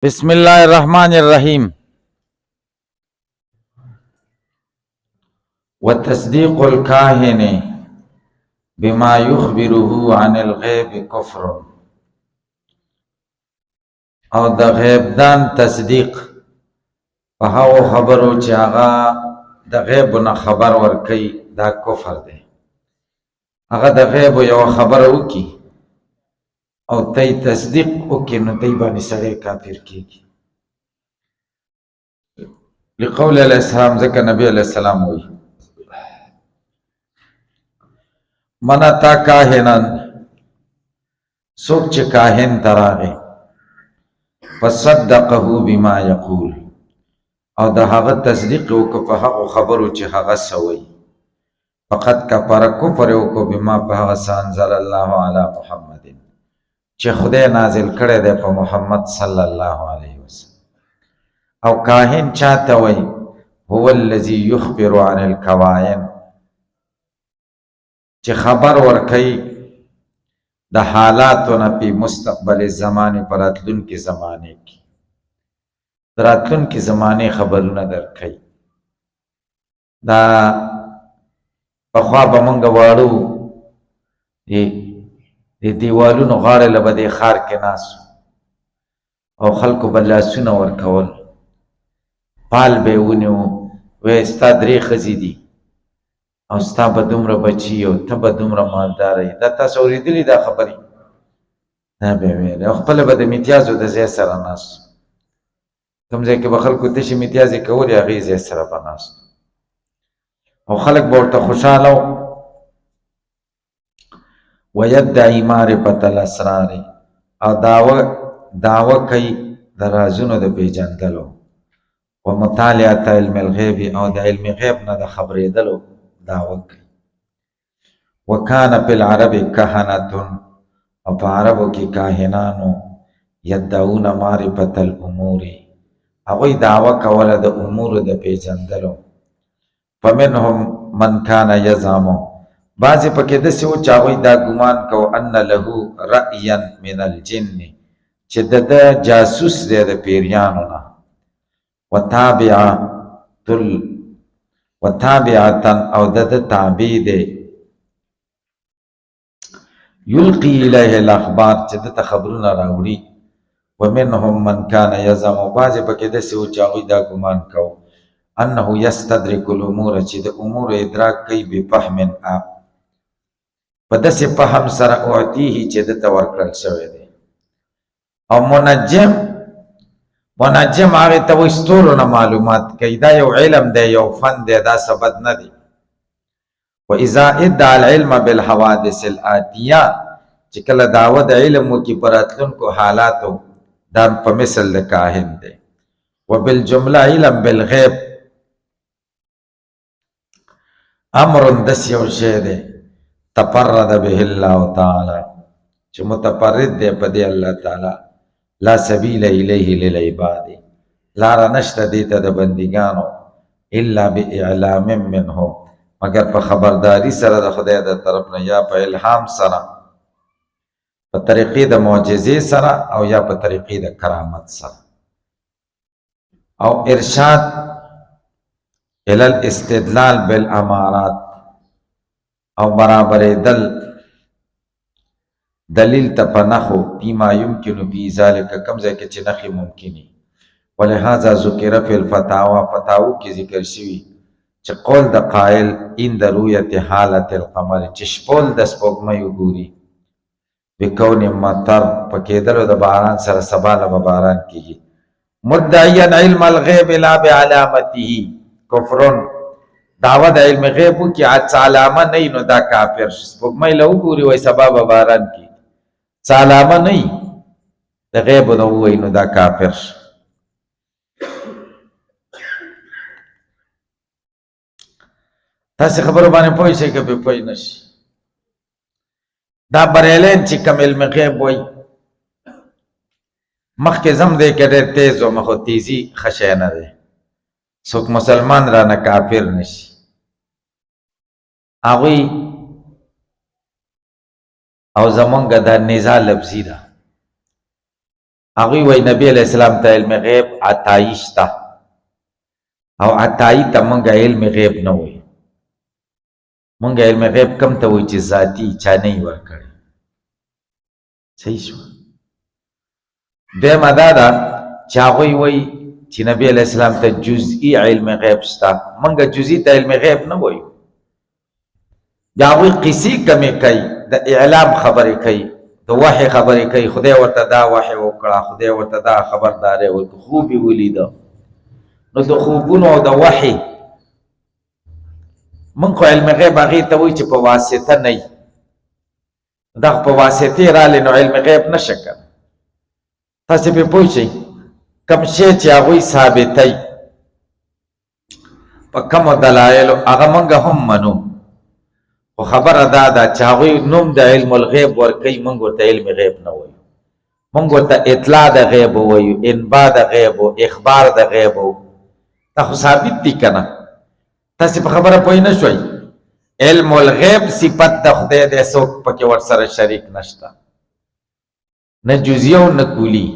بسم الله الرحمن الرحيم. وتصديق الكاهن بما يخبره عن الغيب كفر. او د غیب دان تصدیق په هغو خبرو چې هغه د غیب نه خبر ورکي دا کفر دی. هغه د غیب یو خبر وکي او تی تصدیق وکي نو دی باندې سړی کافر کیږي. لقول علیہ السلام ځکه نبی علیہ السلام وی من اتا کاهنن څوک چې کاهن تراغه فصدقه بما یقول او د هغه تصدیق وکړه په هغه خبرو چې هغه سوی فقط کفر کفر وکړه بما په هغه انزل الله علی محمد چې خدای نازل کړی دی په محمد صلی الله علیه وسلم. او کاهن چاته وی هو الذی یخبر عن الکوائن چې خبر ورکي د حالاتونه په مستقبل زمانه پر راتلونکي زمانه کې راتلونکي زمانه خبرونه درکړي. دا په خوا به مونږ واړو د دیوالونو غاړه لبه د خار کې ناس او خلکو بلاسونه ورکول پال به ونیو وې ستا درې ښځې دي او ستا به دومره بچي او ته به دومره مالدار یې. دا تاسو اورېدلي دا خبرې؟ دا به ویل او خپله به د امتیازو د ځای سره ناست کوم ځای کې به خلکو تشې امتیازې کولې هغې ځای سره به ناست او خلک به ورته خوشحاله و. ویدعي معرفة الاسرار او دعوه کوي د رازونو د پیژندلو ومطالعة علم الغیب او د علم غیب نه د خبرېدلو دعوه کوي. وکان فی العرب کهنة او په عربو کې کاهنانو یدعون معرفة الامور هغوی دعوه کوله د امور د پیژندلو. فمنهم من کان یزعم بعضې پکې داسې و چې هغوی دا ګمان کو ان له رأیا من الجن چې د ده جاسوس دی د پیریانو نه وتابعة او د ده تابع دی یلقي الیه الاخبار چې ده ته خبرونه راوړي. ومنهم من کان یزعم بعضې پکې داسې و چې هغوی دا ګمان کو انه یستدرک الامور چې د امور ادراک کوي بفهم په داسې فهم سره اعطیه چې ده ته ورکړل شوی دی. او منجم هغې ته وایي ستورو نه معلومات کوي. دا یو علم دی یو فن دی دا ثبت نه دی. واذا ادعى العلم بالحوادث الآتیه چې کله دعوه د علم وکړي په راتلونکو حالاتو دا په مثل د کاهن دی. وبالجمله علم بالغیب امر داسې یو شی دی تفرد به الله تعالی چې متفرد دی په دې الله تعالی لا سبیل الیه للعباد لاره نشته دې ته د بندګانو الا باعلام منه مگر په خبرداری سره د خدای د طرف نه یا په الهام سره په طریقې د معجزې سره او یا په طریقې د کرامت سره او ارشاد الى الاستدلال بالامارات او برابرې دلیل ته په نښو فيما يمكن في ذلك کم ځای کې چې نښې ممکنې. ولهذا ذکر فی الفتاوی فتاوو کې ذکر شوي چې قول د قائل عند رؤیت حالت القمر چې شپول د سپوږمۍ وګوري بکون مطر په کېدلو د باران سره سبا له به باران کېږي مدعیا علم الغیب لا بعلامته کفرون دعوه د علم غیب وکړي څه علامه نه وي نو دا کافر شي. سپوږمۍ له وګوري وایي سبا به باران کېږي څه علامه نه وي د غیب نه ووایي نو دا کافر شي. تاسې خبرو باندې پوه شئ که پرې پوه نه شي. دا بریلین چې کوم علم غیب وایي مخکې زم دی که ډېر تیز و مخو تیزي ښه شی نه دی څوک مسلمان رانه کافر نشي. هغوی او زمونږ دا نزاع لفظي ده هغوی وایي نبی علیه السلام ته علم غیب عطایي شته او عطایي ته موږ علم غیب نه وایو. موږ علم غیب کم ته وایو چې ذاتي چا نه یې ورکړی. صحیح شو. دویمه دا ده چې هغوی وایي چې نبی علیه السلام ته جزئي علم غیب شته. موږ جزئي ته علم غیب نه وایو. یا هغوی قصې کمې کوي، د اعلام خبرې کوي، د وحی خبرې کوي، خدای ورته دا وحی وکړه، خدای ورته دا خبرداری وکړه، خوب یې ولیده. نو د خوبونو او د وحی موږ خو علم غیب هغې ته وایي چې په واسطه نه وي. دغه په واسطې راغلی نو علم غیب نشه کنه. تاسې پرې پوه شئ. کوم شی چې هغوی ثابتوي په کومو دلایلو هغه موږ هم منو، خو خبره دا ده چې هغوی نوم د علم الغیب ورکوي، موږ ورته علم غیب نه وایو. موږ ورته اطلاع د غیب وایو، انبا د غیب، اخبار د غیب. دا خو ثابت دي که نه؟ تاسې په خبره پوه نه شوئ. علم الغیب صفت د خدای دی، څوک پکې ورسره شریک نشته، نه جزیه او نه کلي.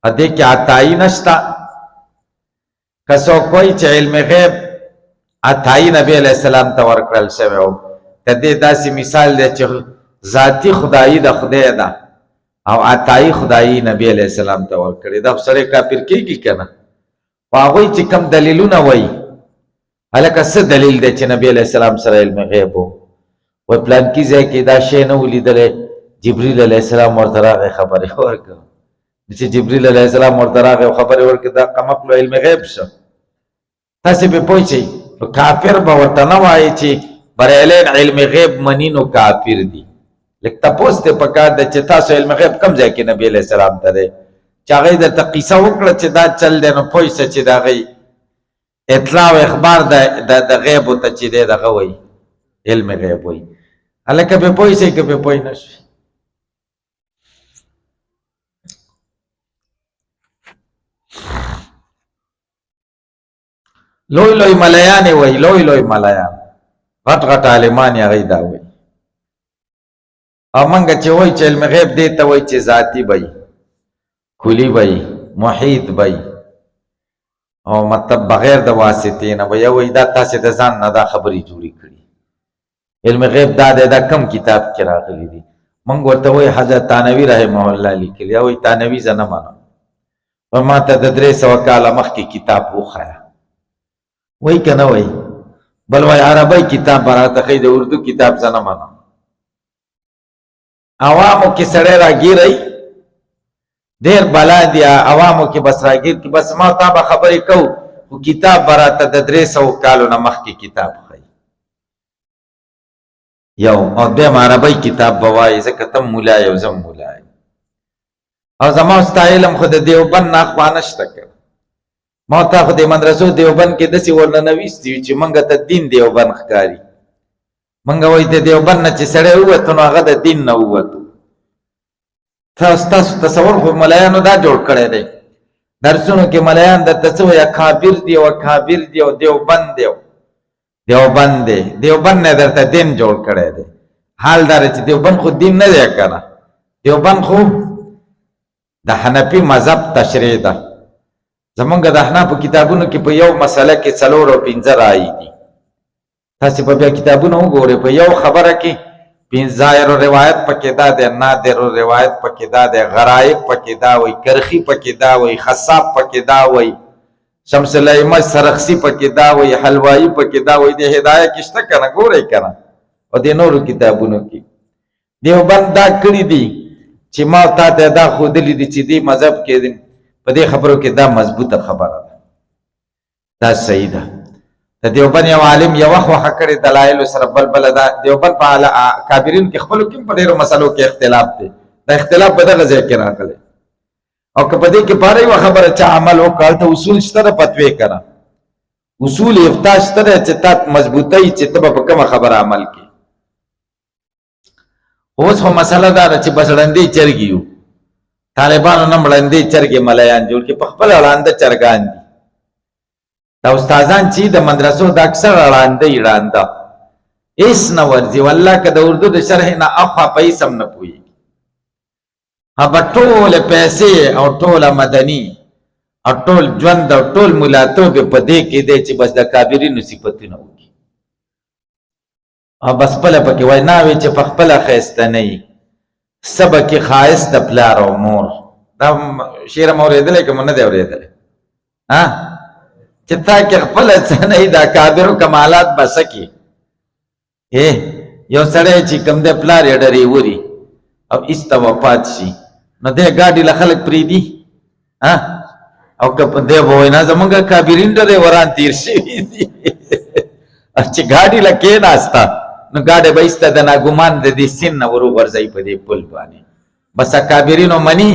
په دې کې عطایي نشته. که څوک وایي چې علم غیب عطایي نبی علیه السلام ته ورکړل شوی و، د دې داسې مثال دی چې ذاتي خدایي د خدای ده او عطایي خدایي نبی علیه السلام ته ورکړې. دا خو سړی کافر کېږي که نه؟ خو هغوی چې کوم دلیلونه وایي، هلکه څه دلیل دی چې نبی علیه السلام سره علم غیب و؟ وایي پلانکي ځای کې دا شی نه و لیدلی، جبریل علیه السلام ورته راغی خبرې ورکړه. چې جبریل علیه السلام ورته راغی او خبرې ورکړه، دا کمقلو علم غیب شو. تاسې پرې پوه شئ. کافر به ورته نه وایي چې بریالین علم غیب مني نو کافر دي. لږ تپوس دی پکار دی چې تاسو علم غیب کوم ځای کې نبی علیه السلام ته دی، چې هغوی درته قیصه وکړه چې دا چل دی، نو پوه شه چې د هغوی اطلاع او اخبار د غیبو ته چې دی دغه وایي علم غیب وایي. هلکه پرې پوه شئ که پرې پوه نه شوئ. لوی لوی ملایانې وایي، لوی لوی ملایان، غټ غټ عالمان یې هغوی دا وایي. او موږ چې وایي چې علم غیب دې ته وایي چې ذاتي به وي، کلي به وي، محیط به وي، او مطلب بغیر د واسطې نه به. یا وایي دا تاسې د ځان نه دا خبرې جوړې کړي. علم غیب دا دی، دا کم کتاب کې راغلی دي. موږ ورته وایي حضرت تانوي رحمه الله لیکلي. یا وایي تانوي زه نه منم، او ما ته د 300 کاله مخکې کتاب وښایه. وایي که نه وایي؟ بل وایي عربی کتاب به راته ښایي، د اردو کتاب زه نه منم. عوامو کې سړی راګیری ډېر بلا دي، عوامو کې بس راګیر کې بس ما تا به خبرې کوو، خو کتاب به راته د 300 کالو نه مخکې کتاب ښایي. یو او دویم عربی کتاب به وایي، ځکه ته مولا یې او زه مولا یم. او زما ستا علم خو د دیوبند نه اخوا نشته که ما تا خو د مدرسو دیوبند کې داسې ورننویستي وي چې موږ ته دین دیوبند ښکاري. موږ وایي د دیوبند نه چې سړی ووتو نو هغه د دین نه ووتو. تاسو تصور خو ملایانو دا جوړ کړی دی، درسونو کې ملایان درته څه وایي اکابر دي او اکابر دي او دیوبند دی، دیوبند دی، دیوبند نه درته دین جوړ کړی دی. حال دا چې دیوبند خو دین نه دی که نه، دیوبند خو د حنفي مذهب تشریح ده. زمونږ د احنافو کتابونو کې په یو مسله کې 4 او 5 رایې دي. تاسې په بیا کتابونه وګورئ، په یو خبره کې 5 ظاهر روایت پکې دا دی، نادر روایت پکې دا دی، غرایب پکې دا وایي، کرخي پکې دا وایي، خصاب پکې دا وایي، شمس الائمه سرخسی پکې دا وایي، حلوایي پکې دا وایي. د هدایه کې شته که نه؟ ګورئ که نه. او د نورو کتابونو کې دیوبند دا کړي دي چې ما تا ته دا ښودلي دي چې دې مذهب کې په دې خبرو کې دا مضبوطه خبره ده، دا صحیح ده. د دیوبند یو عالم یوه خوښه کړې دلایلو سره، بله دا دیوبند په کابرین کې خپلو کې په ډېرو مسلو کې اختلاف دی. دا اختلاف په دغه ځای کې راغلی. او که په دې کې په هره یوه خبره چا عمل وکړ، هلته اصول شته ده فتوې که نه، اصول افتا شته ده چې تا مضبوطوي چې ته به په کومه خبره عمل کې. اوس خو مسله دا ده چې بس ړندې چرګې یو، طالبانو نه ړندې چرګې ملایان جوړ کړي، په خپله ړانده چرګان دي. دا استادان چې د مدرسو د اکثر ړانده یې ړانده هېڅ نه ورځي. والله که د اردو د شرح نه اخوا په هېڅ هم نه پوهېږي. هغه ټول پیسې او ټول مدني او ټول ژوند او ټول ملاتوب په دې کې دی چې بس د کابرینو صفتونه وکړي او بس خپله پکې ویناوي چې په خپله ښایسته نه وي سبه کې ښایست د پلار او مور دا شعر م اورېدلی که مو نه دی اورېدلی چې تا کې خپله څه نه وي دا کابرو کمالات به څه کي یو سړی چې کوم دی پلار یې ډریوري او ایسته وفات شي نو دی ګاډي له خلک پرېږدي او که دی به وایي نه زمونږ کابرین ډریوران تېر شوي دي چې ګاډي له کېناسته نو ګاډی به ایسته د ناګمان د دې سیند نه ور وغورځوي په دې پل باندې بس اکابرینو مني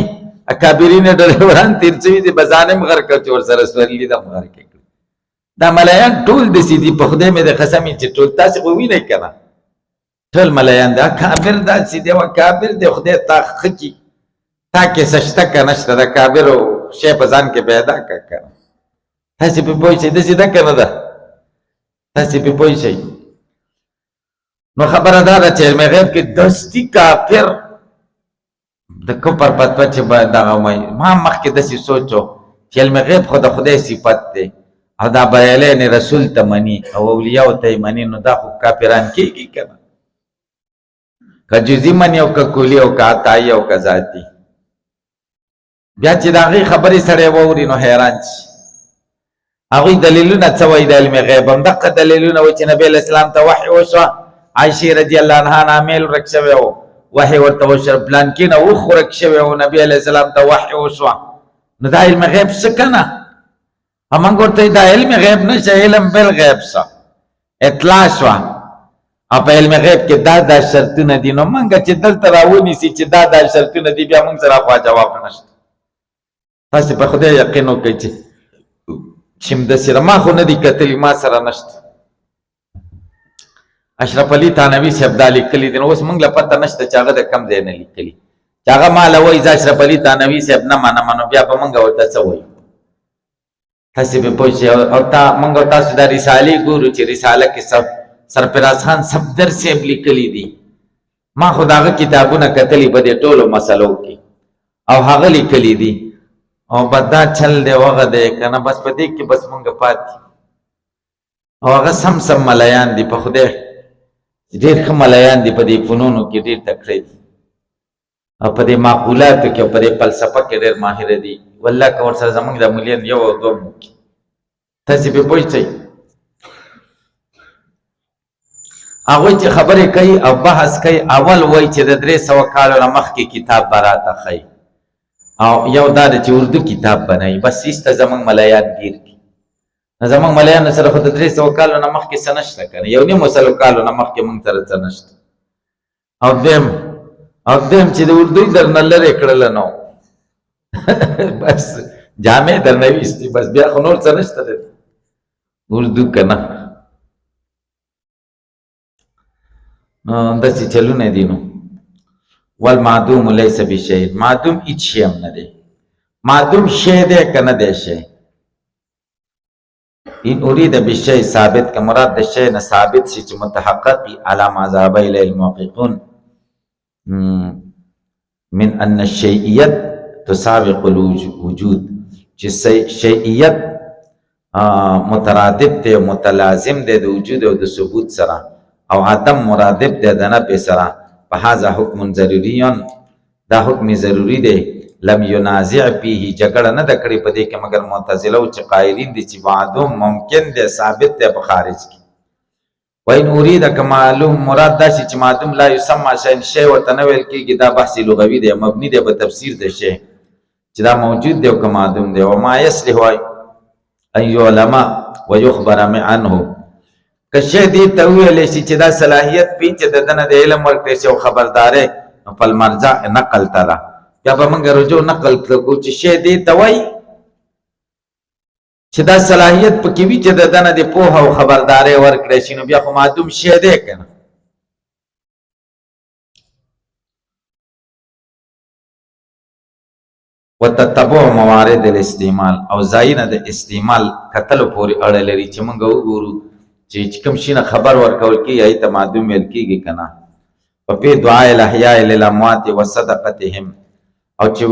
اکابرین ډریوران تېر شوي دي به ځان هم غر کړ چې ورسره سورلي ده هم غر کې کړي دا ملایان ټول داسې دي په خدای مې د قسم چې ټول تاسې خو وینئ که نه ټول ملایان دی کابر داسې دی او کابر دی خدای تا ښه کړي تا کې څه شته که نه شته د کابرو شی په ځان کې پیدا کړه که نه تاسې پرې پوه شئ داسې ده که نه ده تاسې پرې پوه شئ نو خبره دا ده چې علم غیب کې دستي کافر د کفر فتوا چې باید دغه وایي ما مخکې داسې سوچو چې علم غیب خو د خدای صفت دی او دا بریالی رسول ته مني او اولیاو ته یې مني نو دا خو کافران کېږي که نه که جزي مني او که کلي او که عطایي او که ذاتي بیا چې د هغې خبرې سړی واوري نو حیران شي هغوی دلیلونه څه وایي د علم غیب همدغه دلیلونه وایي چې نبي علیه السلام ته وحي وشوه عایشې رضی الله عنها نه میل ورک شوی و وحي ورته وشو پلانکي نه اوښ ورک شوی و نبي علیه السلام ته وحي وشوه نو دا علم غیب څه که نه موږ ورته دا علم غیب نشه علم بالغیب شه اطلاع شوه او په علم غیب کې دا شرطونه دي نو موږ چې دلته راونیسي چې دا شرطونه دي بیا موږ سره خوا جواب نشته تاسې په خدای یقین وکړئ چې همداسې ما خو نه دي کتلي ما سره نشته اشرف علي تانوي صاحب دا لیکلي دي نو اوس موږ له پته نشته چې هغه د کم ځای نه لیکلي چې هغه ما له وایي زه اشرف علي تانوي صاحب نه منم نو بیا به موږ ورته څه وایو تاسې پرې پوه شئ او موږ تاسو دا رسالې ګورو چې رساله کې سرفراز خان صفدر صاحب لیکلي دي ما خو د هغه کتابونه کتلي په دې ټولو مسلو کې او هغه لیکلي دي او بس دا چل دی وغه دی که نه بس په دې کې بس مونږ پاتې او هغه سم ملایان دي په خدای ډېر ښه ملایان دي په دې فنونو کې ډېر تکړه دي او په دې معقولاتو کې او په دې فلسفه کې ډېر ماهره دي والله که ورسره زمونږ د ملیان یو او دوه وکړي تاسې پرې پوه شئ هغوی چې خبرې کوي او بحث کوي اول وایي چې د 300 کالو نه مخکې کتاب به راته ښیي او یو دا ده چې اردو کتاب بنایي بس ایسته زمونږ ملایان گیر کړي زمونږ ملایانو سره خو د 300 کالو نه مخکې څه نشته که نه 1.5 کالو نه مخکې مونږ سره څه نشته او دویم چې د اردو یې درنه لرې کړله نو بس جامې درنه ویستې بس بیا خو نور څه نشته دی اردو که نه نو داسې چلونه دي نو والمعدوم لیس بشیء معدوم هیڅ شی هم نه دی معدوم شی دی که نه دی شی ان اريد بالشيء ثابت که مراد د شی نه ثابت شي چې متحقق على ما ذهب الیه المحققون من ان الشیئیت تسابق الوجود چې شیئیت مترادف دی او متلازم دی د وجود او د ثبوت سره او عدم مرادف دی د نفي سره فهذا حکم ضروری دا حکم ضروری دی لم ينازع فيه جګړه نه د کړې په دې کې مګر معتزله او چې قائلین دي چې معدوم ممکن دی ثابت دی په خارج کې وین اريد معلوم مراد دا چې معدوم لا يسمى شيء ورته نه ویل کېږي دا بحث لغوي دی مبني دی په تفسیر د شی چې دا موجود دی او که معدوم دی وما يصلح ان يعلم ويخبر عنه که شی دې ته وویلی شي چې دا صلاحیت پی چې د ده نه د علم ورکړی شي او خبرداری نو فالمرجع نقل ته ده بیا به موږ رجوع نقل ته کوو چې شی دې ته وایي چې دا صلاحیت پکې وي چې د ده نه د پوهه او خبرداری ورکړی شي نو بیا خو معدوم شی دی که نه وتتبع موارد الاستعمال او ځایونه د استعمال کتلو پورې اړه لري چې موږ وګورو چې کوم شي نه خبر ورکول کېږي هغې ته معدوم ویل کېږي که نه وفي دعاء الاحیاء للاموات وصدقتهم او چې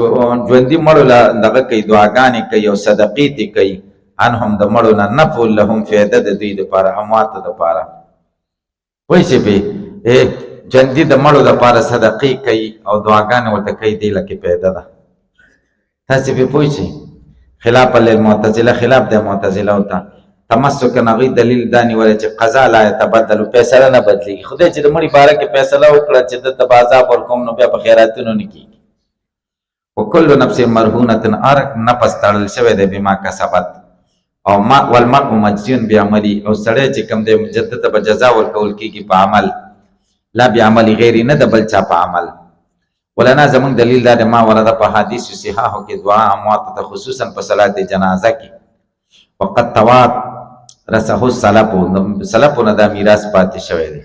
ژوندي مړو له دغه کوي دعاګانې کوي او صدقې دې کوي انهم د مړو نه نفع لهم فایده د دوی دپاره امواتو دپاره پوه شئ پې ژوندي د مړو دپاره صدقې کوي او دعاګانې ورته کوي دې لکې فایده ده تاسې پې پوه شئ خلاف للمعتزله خلاف د معتزله ته تمسک هغوی دلیل دا نیولی چې قضا لا یتبدلو فیصله نه بدلېږي خدای چې د مړي باره کې فیصله وکړه چې دته به عذاب ورکوم نو بیا په خیراتونو نه کېږي وکل نفس مرهونة هر نفس تړل شوی دی بما کسبت او والمرء مجزي بعملي او سړی چې کوم دی دته به جزا ورکول کېږي په عمل لا بعمل غیري نه د بل چا په عمل ولنا زمونږ دلیل دا د ما ورده په حدیثو صحاحو کې دعا امواتو ته خصوصا په صلات جنازه کې وقد توات رسه سلفونه دا میراث پاتې شوی دی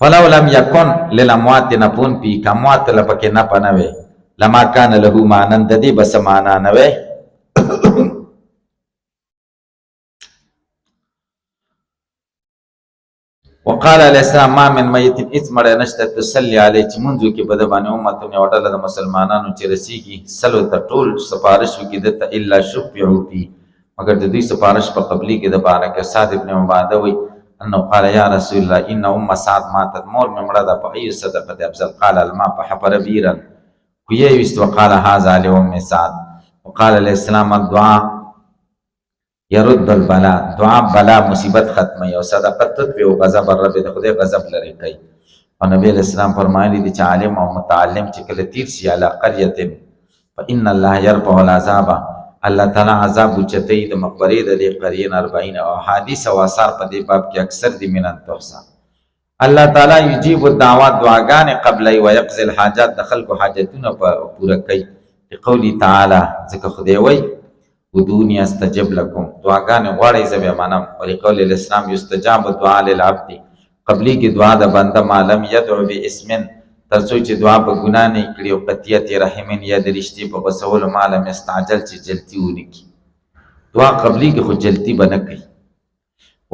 فلو لم یکن للاموات نفون پی کاموات لپکې نفع نه وی لما کان له معنی د دې بس معنا نه وی وقال علیه السلام ما من میت هیڅ مړی نشته تصلي علیه چې منځو کې به د باندې امتونه یوه ډله د مسلمانانو چې رسیږي سلو ته ټول سپارش وکړي دته الا شفعوا فی مگر د دوی سپارش په قبلي کې د باره کې سعد ابن عباده وی انه قال یا رسول الله ان ام سعد ماتت مور مې مړه ده په ای صدقه افضل قال الماء فحفر بيرا کویه ویست وقال هذا لام سعد وقال علیه السلام الدعاء يرد البلاء دعا بلا مصیبت ختمه او صدقه تطفئ غضب الرب د خدای غضب لري کوي او نبی علیہ السلام فرمایلی دي چې عالم او متعلم چې کله تیر شي علی قريه فان الله يرفع العذاب الله تعالی عذاب اوچتوي د مقبرې د دې قریې نه 40 او حدیث او آثار په دې باب کې اکثر دي منن تحسا الله تعالی یجیب الدعوات دعاګانې قبلې او یقضي الحاجات د خلکو حاجتونه پوره کوي قولی تعالی ځکه خدای وایي ودوني استجب لكم دعاګانې غواړئ زه بیا منم ولقول الاسلام یستجاب الدعاء للعبد قبلي کې دعا د بنده ما لم يدعو باسم تر څو چې دعا په ګناه نه کړي او قطعیت رحم یا د رښتې په غوڅولو ما لم یستعجل چې جلتي ونه کړي دعا قبلي کې خو جلتي به نه کوي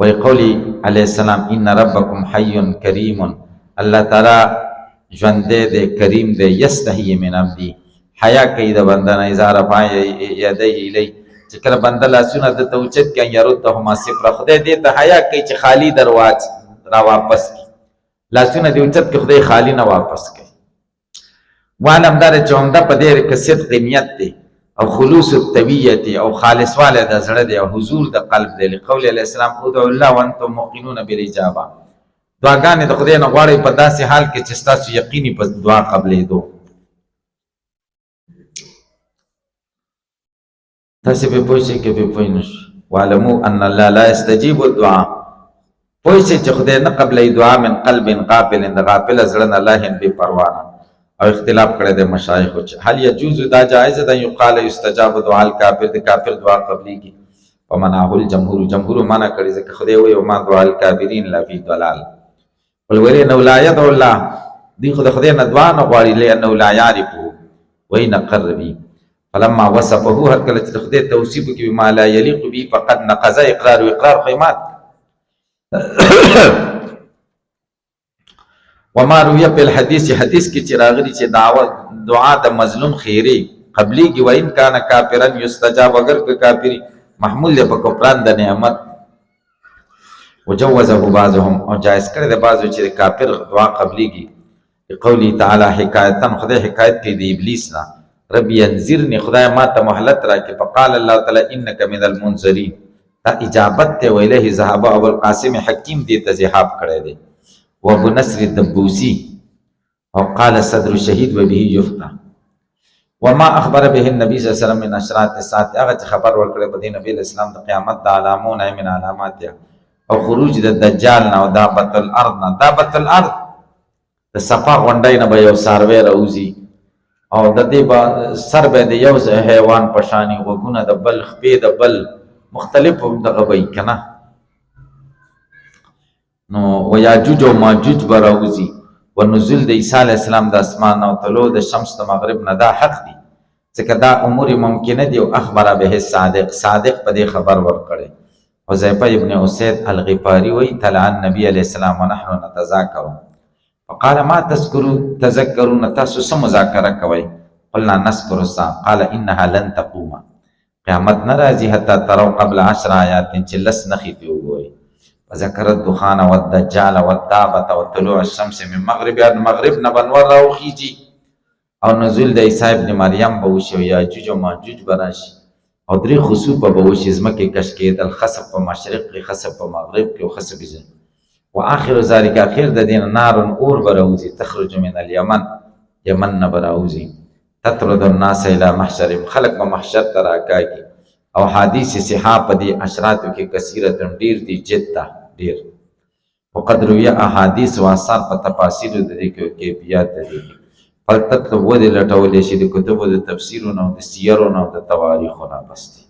وقولی علیه السلام ان ربکم حی کریم الله تعالی ژوندی دی کریم دی یستحی من عبدی حیا کوي د بنده نه اذا رفع یدیه الی چې کله بنده لاسونه دته اوچت کړي یردهما صفر خدای دې ته حیا کوي چې خالی درواز را واپس کړي لاسونه دې اوچت کړي خدای خالی نه واپس کړي معلوم دار چې عمده په دې کې صدق نیت دی او خلوص الطبیعت او خالص واله د زړه دی او حضور د قلب دی لقول علیه السلام ادعوا الله وانتم موقنون بالاجابه دعاګانې د خدای نه غواړئ په داسې حال کې چې ستاسو یقیني په دعا قبلېدو تاسې پې پوه شئ که پې پوه نه شئ واعلموا ان الله لا يستجيب الدعاء پوه شئ چې خدای نه قبلوي دعا من قلب غافل د غافله زړه نه لاهن بې پروا نه او اختلاف کړی د مشایخو چې هل یجوز دا جایز ده یقال یستجاب دعاء الکافر د کافر دعا قبلېږي ومنعه الجمهور منع کړي ځکه خدای وایي وما دعاء الکافرین لفی ضلال ولولې انه لا يدعو الله دوی خو د خدای نه دعا نه غواړي لانه لا یعرفه وین قربي فلما وصفه هر کله چې خدای توصیف کوي ما لا یلیق به فقد نقض اقرار و اقرار خیمات وما روی په حدیث کې چې راغلي چې دعا د مظلوم خیری قبلی کی وین کان کافرن یستجاب اگر که کافری محمول په کفران د نعمت وجوزه بعضهم او جائز کړی د بعضو چې کافر دعا قبلی کی قولی تعالی حکایتا خدای حکایت کوي د ابلیس نه رب ينذرني خدای ما ته مهلت راکړي فقال الله تعالی انك من المنذرين تا اجابت ته ویله ذهب ابو القاسم حکیم دې ته ذهاب کړی دی و ابو نصر الدبوسی او قال صدر الشهید وبه يفتى وما اخبر به النبي صلی الله علیه وسلم من اشراط الساعه هغه خبر ورکړی په دې نبی اسلام د قیامت د علامونه من علامات او خروج د دجال نه او دابت الارض نه دابت الارض د صفا غونډای نه به یو ساروی راوځي او د دې سر به د یو حیوان پشانی وګونه د بل خپې د بل مختلف دغه وی کنه نو ویاجوج او ماجوج به راوځي ونزول د عیسی علیه السلام د اسمان او طلوع د شمس د مغرب نه دا حق دي ځکه دا امور ممکنه دي او اخبر به صادق په دې خبر ورکړي حذیفه ابن اسید الغفاری وی طلع النبی علیه السلام ونحن نتذاکر فقال ما تذكرون تاسو څه مذاکره کوئ؟ قلنا نذكر الساعة قال إنها لن تقوم قیامت نه راځي حتی تروا قبل 10 آیات چې لس نښې ترې وګورئ. فذكر الدخان والدجال والدابة وطلوع الشمس من مغربها، د مغرب نه به انور راوخیږي او نزول د عیسی ابن مریم به وشي او یاجوج او ماجوج به راشي او درې خسوفه به وشي، ځمکې کش کېدل، خسف په مشرق کې، خسف په مغرب کې او خسف په جنوب. واخر ذلك اخر د دین نار اور به راوځي تخرج من اليمن، یمن نه به راوځي، تطرد الناس الى محشرهم، خلق به محشر ته راکاږي. او حدیث صحاح په دې اشراتو کې کثیرتن ډیر دي، جدا ډیر. وقد روي احادیث و آثار په تفاصیل د دې کیفیت دي. فلتطلب ودې لټولې شي د کتبو د تفسیرونو، د سیرونو، د تواریخونو بس دي.